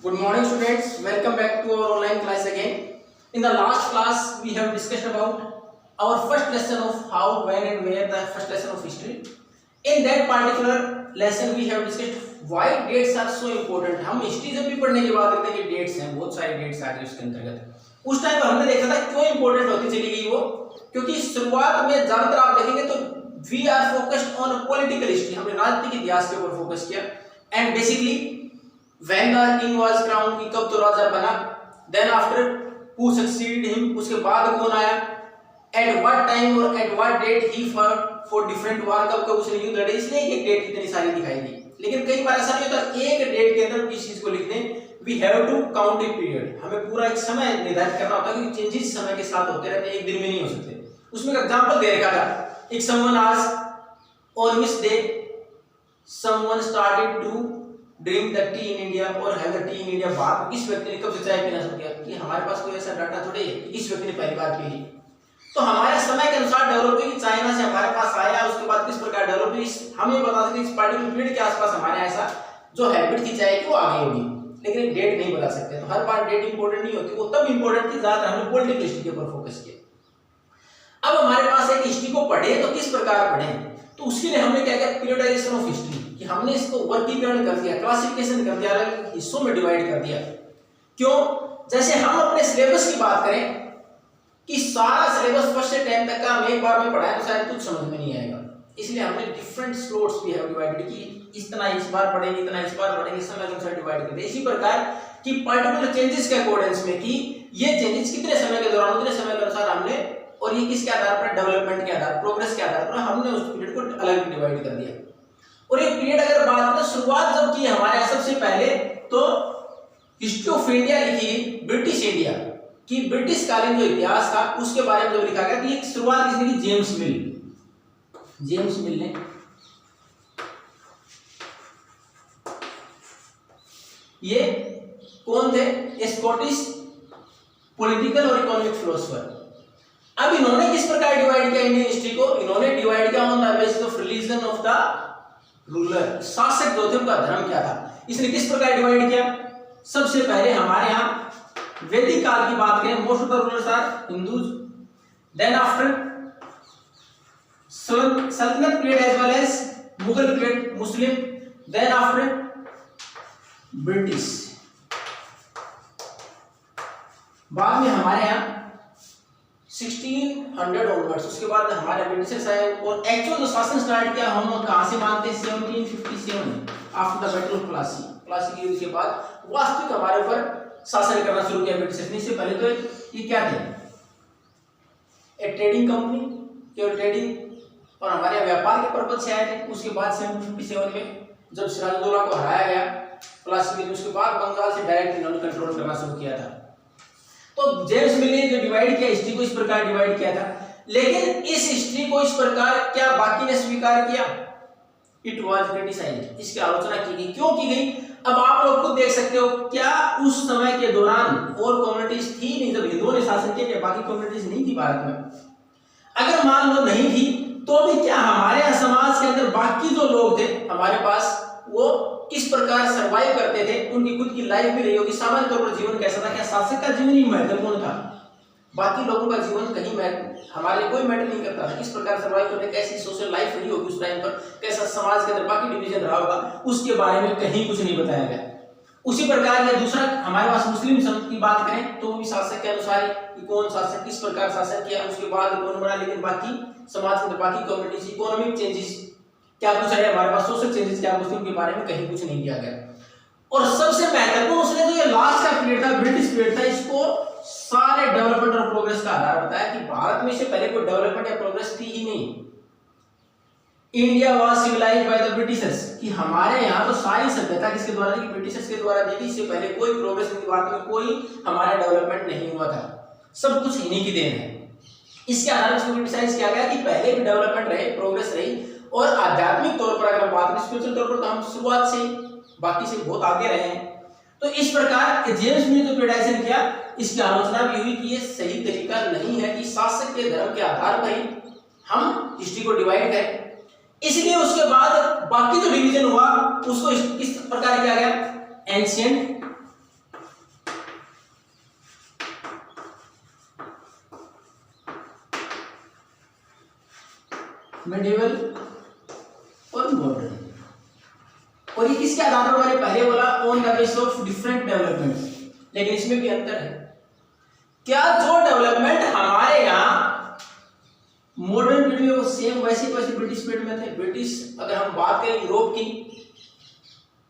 Good morning students, welcome back to our online class again. In the last class we have discussed about our first lesson of how, when and where, the first lesson of history. In that particular lesson we have discussed why dates are so important. हम history जब भी पढ़ने की बात करते हैं कि dates हैं, बहुत सारी डेट्स आ गई उसके अंतर्गत। उस टाइम पर हमने देखा था क्यों इंपॉर्टेंट होती चली गई वो, क्योंकि शुरुआत में ज्यादातर आप देखेंगे तो we are focused on political history, हमने राजनीतिक इतिहास के ऊपर फोकस किया। And basically when the king was crowned, कि कब तो राजा बना, then after who succeeded him, उसके बाद कौन आया, at what time और at what date he fought for different war, कब कब उसने युद्ध लड़े, इसलिए एक डेट इतनी सारी दिखाई दी। लेकिन कई बार ऐसा नहीं होता एक डेट के अंदर किसी चीज को लिख दें, we have to count a period, हमें पूरा एक समय निर्धारित करना होता है क्योंकि चेंजेस समय के साथ होते रहते हैं, एक दिन में नहीं हो सकते। उसमें एक एग्जांपल दे रखा था, if someone asked on which day someone started to drink the tea in India और have the tea in India, बात किस व्यक्ति ने कब से चाय पीना शुरू किया, कि हमारे पास कोई ऐसा डाटा थोड़ी है कि इस व्यक्ति ने पहली बार पी ली। तो हमारे समय के अनुसार डेवलप हुई कि चाइना से हमारे पास आया, उसके बाद किस प्रकार डेवलप हुई, हम ये बता सकते हैं इस पार्टिकुलर पीरियड के आसपास हमारे ऐसा जो हैबिट थी चाय की वो आ गई होगी, लेकिन एक डेट नहीं बता सकते। तो हर बार डेट इंपॉर्टेंट नहीं होती, वो तब इंपॉर्टेंट थी ज्यादातर हमने पॉलिटिकल हिस्ट्री के ऊपर फोकस किया। अब हमारे पास एक हिस्ट्री को पढ़े तो किस प्रकार पढ़े, तो उसके लिए हमने क्या किया, पीरियडाइजेशन ऑफ हिस्ट्री, कि हमने इसको वर्गीकरण कर दिया, क्लासिफिकेशन कर दिया, अलग हिस्सों में डिवाइड कर दिया। क्यों, जैसे हम अपने सिलेबस की बात करें कि सारा सिलेबस फर्स्ट से 10 तक का हम एक बार में पढ़ाएं तो शायद कुछ समझ में नहीं आएगा, इसलिए हमने डिफरेंट स्लॉट्स भी है डिवाइडेड, कि इतना इस बार पढ़ेंगे, इतना इस बार पढ़ेंगे, समय के अनुसार डिवाइड कर दिया। इसी प्रकार कि पर्टिकुलर चेंजेस के अकॉर्डिंग में कि ये चेंजेस कितने समय के दौरान, उतने समय के अनुसार हमने, और ये किसके आधार पर, डेवलपमेंट के आधार, प्रोग्रेस के आधार पर हमने उस पीरियड को अलग डिवाइड कर दिया। और ये पीरियड अगर बात करें शुरुआत जब की हमारे यहाँ सबसे पहले, तो हिस्ट्री ऑफ इंडिया लिखी ब्रिटिश इंडिया की, ब्रिटिश कालीन जो इतिहास था उसके बारे में जो लिखा गया, कि शुरुआत किसने की, जेम्स मिल, जेम्स मिल ने। ये कौन थे, स्कॉटिश पॉलिटिकल और इकोनॉमिक फिलोसोफर। अब इन्होंने किस प्रकार डिवाइड किया इंडियन हिस्ट्री को, इन्होंने डिवाइड किया on the basis of religion of the ruler, शासक जो थे उनका धर्म क्या था। इसने किस प्रकार डिवाइड किया, सबसे पहले हमारे यहाँ वैदिक काल की बात करें, most of the rulers are Hindus, then after Sultanate period as well as Mughal period Muslim, then after British, बाद में हमारे यहाँ 1600 ऑनवर्ड्स, उसके बाद हमारे ब्रिटिशर्स आए और एक्चुअल जो शासन स्टार्ट किया हम कहां से मानते हैं, 1757 after the battle of Plassey, Plassey की युद्ध के बाद वास्तविक हमारे ऊपर शासन करना शुरू किया ब्रिटिशर्स ने। इससे पहले तो ये क्या थे, एक ट्रेडिंग कंपनी, केवल ट्रेडिंग और हमारे व्यापार के पर्पज से आए थे। उसके बाद 1757 में जब सिराजुद्दौला को हराया गया प्लासी में, उसके बाद बंगाल से डायरेक्ट इन्होंने कंट्रोल करना शुरू किया था। तो जेम्स मिल ने जो डिवाइड किया हिस्ट्री को, इस प्रकार डिवाइड किया था, लेकिन इस हिस्ट्री को इस प्रकार क्या बाकी ने स्वीकार किया, इट वाज क्रिटिसाइज्ड, इसकी आलोचना की गई। क्यों की गई, अब आप लोग खुद देख सकते हो, क्या उस समय के दौरान और कम्युनिटीज थी नहीं, जब हिंदुओं ने शासन किया, बाकी कम्युनिटीज नहीं थी भारत में। अगर मान लो नहीं थी तो भी क्या हमारे यहाँ समाज के अंदर बाकी जो लोग थे हमारे पास, वो किस प्रकार सरवाइव करते थे, उनकी खुद की लाइफ भी रही होगी, सामान्य तौर पर जीवन कैसा था, क्या शासक का जीवन ही महत्वपूर्ण था, बाकी लोगों का जीवन कहीं हमारे लिए कोई मैटर नहीं करता था, किस प्रकार सरवाइव करते, कैसी सोशल लाइफ रही होगी उस टाइम पर, कैसा समाज के अंदर बाकी डिवीजन रहा होगा, उसके बारे में कहीं कुछ नहीं बताया गया। उसी प्रकार ये दूसरा हमारे पास मुस्लिम संत की बात करें तो भी शासक के अनुसार कि कौन शासक किस प्रकार शासन किया, उसके बाद कौन बना, लेकिन बाकी समाज के अंदर बाकी कम्युनिटीज, इकोनॉमिक चेंजेस क्या कुछ है हमारे पास, सोशल चेंजेस क्या कुछ, उनके बारे में कहीं कुछ नहीं दिया गया। और सबसे महत्वपूर्ण उसने जो ये लास्ट का पीरियड था, ब्रिटिश पीरियड था, इसको सारे डेवलपमेंट और प्रोग्रेस का आधार बताया, कि भारत में इससे पहले कोई डेवलपमेंट या प्रोग्रेस थी ही नहीं। India was civilised by the Britishers, कि हमारे यहाँ तो सारी सभ्यता किसके द्वारा दी, ब्रिटिशर्स के द्वारा दी थी, इससे पहले कोई प्रोग्रेस नहीं, भारत में कोई हमारा डेवलपमेंट नहीं हुआ था, सब कुछ इन्हीं की देन है। इसके आधार पर इसको क्रिटिसाइज किया गया कि पहले भी डेवलपमेंट रहे, प्रोग्रेस रही, और आध्यात्मिक तौर पर अगर बात करें, स्पिरिचुअल तौर पर तो हम शुरुआत से बाकी से बहुत आगे रहे हैं। तो इस प्रकार जेम्स मिल ने जो क्रिटिसाइज किया, इसकी आलोचना भी हुई कि ये सही तरीका नहीं है कि शासक के धर्म के आधार पर ही हम हिस्ट्री को डिवाइड करें। इसलिए उसके बाद बाकी जो डिवीजन हुआ उसको किस प्रकार किया गया, एंशिएंट मेडिवल और मॉडर्न। और ये किसके आधार पर, मैंने पहले बोला on the basis of different developments, लेकिन इसमें भी अंतर है। क्या जो डेवलपमेंट हमारे यहाँ मॉडर्न पीरियड में वो सेम वैसे ब्रिटिश पीरियड में थे। ब्रिटिश अगर हम बात करें यूरोप की,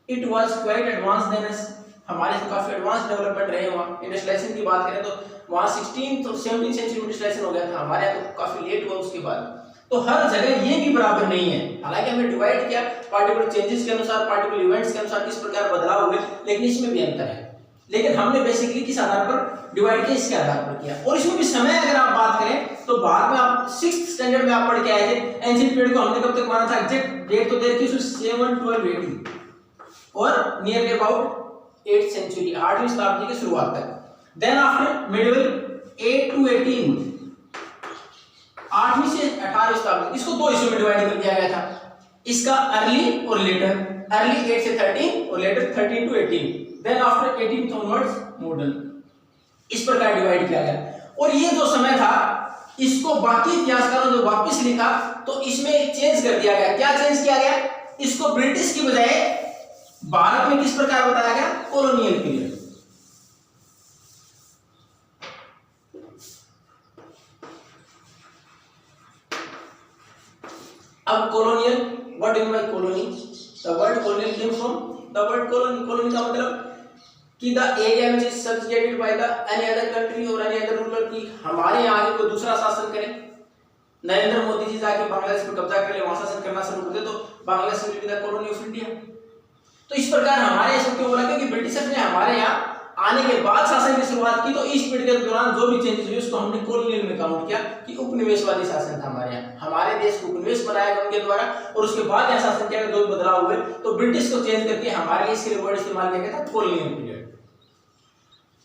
it was quite advance than us, हमारे से काफी एडवांस डेवलपमेंट रहे वहाँ। इंडस्ट्रियलाइजेशन की बात करें तो वहाँ 16th और 17th सेंचुरी इंडस्ट्रियलाइजेशन हो गया था, हमारे यहाँ तो काफी लेट हुआ उसके बाद। तो हर जगह ये भी बराबर नहीं है। हालांकि हमने डिवाइड किया पार्टिकुलर चेंजेस के अनुसार, पार्टिकुलर इवेंट्स के अनुसार किस प्रकार बदलाव हुए, लेकिन इसमें भी अंतर है। लेकिन हमने बेसिकली किस आधार पर डिवाइड किया, इसके आधार पर किया। और इसमें भी समय अगर आप बात करें तो बाद में आप 6th स्टैंडर्ड में आप पढ़ के आए थे, एंशिएंट पीरियड को हमने कब तक माना था, एग्जैक्ट डेट तो दे रखी है 712 AD और नियरली अबाउट 8th सेंचुरी, 8वीं शताब्दी की शुरुआत तक। देन आफ्टर मिडिवल 8 to 18, 8वीं से 18वीं शताब्दी, इसको दो हिस्सों में डिवाइड कर दिया गया था। इसका अर्ली और लेटर, अर्ली 8 से 13 और later 13 to 18, then after 18th onwards modern, इस प्रकार डिवाइड किया गया। और ये जो समय था इसको बाकी इतिहासकारों ने वापस लिखा तो इसमें चेंज कर दिया गया। क्या चेंज किया गया, इसको ब्रिटिश की बजाय भारत में किस प्रकार बताया गया, कॉलोनियल पीरियड। अब colonial, what do you mean by colony? The word colonial came from the word colony. Colony का मतलब कि the area which is सबजुगेटेड by the any other country और एनी अदर रूलर, की हमारे यहाँ आगे कोई दूसरा शासन करे। नरेंद्र मोदी जी जाके बांग्लादेश पर कब्जा कर ले, वहां शासन करना शुरू कर दे तो Bangladesh will be the colony of India. तो इस प्रकार हमारे यहाँ क्यों बोला, क्योंकि ब्रिटिशर्स ने हमारे यहाँ आने के बाद शासन की शुरुआत की, तो इस पीरियड के दौरान जो भी चेंजेस हुए उसको हमने कॉलोनियल में काउंट किया कि उपनिवेशवादी शासन था हमारे यहाँ। हमारे देश को उपनिवेश बनाया गया उनके द्वारा और उसके बाद यहाँ शासन किया गया, जो बदलाव हुए तो ब्रिटिश को चेंज करके हमारे लिए इसके लिए वर्ड इस्तेमाल किया गया था कॉलोनियल पीरियड।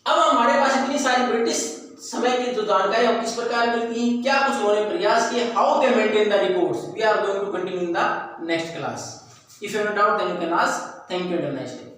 अब हमारे पास इतनी सारी ब्रिटिश समय की जो जानकारी है किस प्रकार मिलती है, क्या कुछ उन्होंने प्रयास किए, how they maintain the reports, we are going to continue in the next class. If you have doubt then you can ask. Thank you and have a nice day.